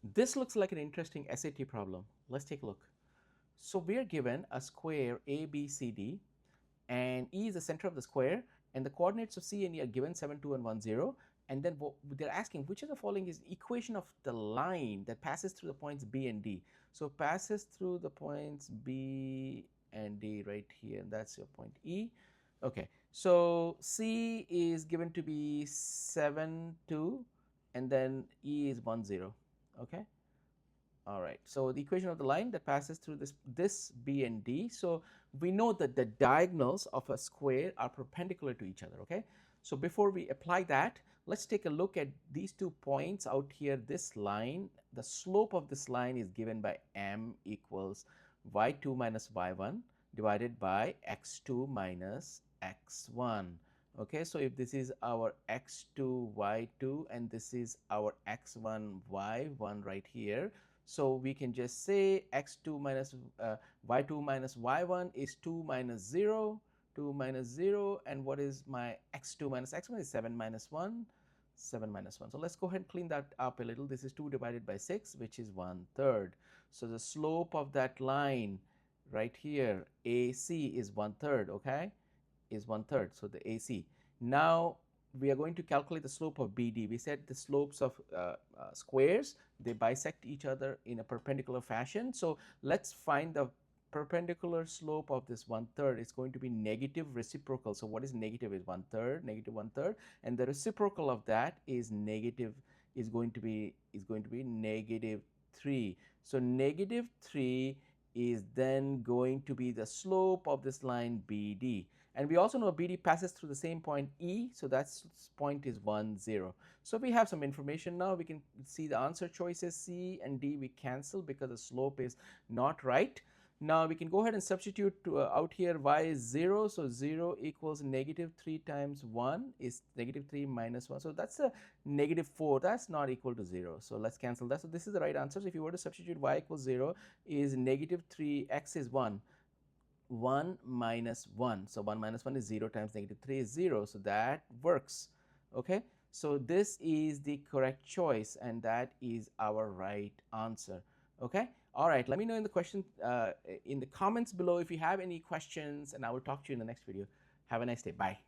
This looks like an interesting SAT problem. Let's take a look. So we are given a square ABCD, and E is the center of the square, and the coordinates of C and E are given 7, 2, and 1, 0. And then they're asking which of the following is equation of the line that passes through the points B and D. So passes through the points B and D right here, and that's your point E. Okay, so C is given to be 7, 2, and then E is 1, 0. Okay. All right, so the equation of the line that passes through this B and D. So we know that the diagonals of a square are perpendicular to each other, okay? So before we apply that, let's take a look at these 2 points out here. This line, the slope of this line is given by m equals y2 minus y1 divided by x2 minus x1. Okay, so if this is our x2 y2 and this is our x1 y1 right here, so we can just say x2 minus y2 minus y1 is 2 minus 0, 2 minus 0, and what is my x2 minus x1 is 7 minus 1, 7 minus 1. So let's go ahead and clean that up a little. This is 2 divided by 6, which is 1/3. So the slope of that line right here, AC, is 1/3, okay? Is 1/3, so the AC. Now we are going to calculate the slope of BD. We said the slopes of squares, they bisect each other in a perpendicular fashion. So let's find the perpendicular slope of this 1/3. It's going to be negative reciprocal. So what is negative is 1/3, negative 1/3, and the reciprocal of that is negative, is going to be negative 3. So negative 3 is then going to be the slope of this line BD. And we also know BD passes through the same point E, so that point is 1, 0. So we have some information now. We can see the answer choices C and D we cancel because the slope is not right. Now we can go ahead and substitute out here y is 0, so 0 equals negative 3 times 1 is negative 3 minus 1. So that's a negative 4. That's not equal to 0. So let's cancel that. So this is the right answer. So if you were to substitute y equals 0 is negative 3, x is 1. 1 minus 1. So 1 minus 1 is 0 times negative 3 is 0. So that works. Okay. So this is the correct choice, and that is our right answer. Okay. All right. Let me know in the comments below if you have any questions, and I will talk to you in the next video. Have a nice day. Bye.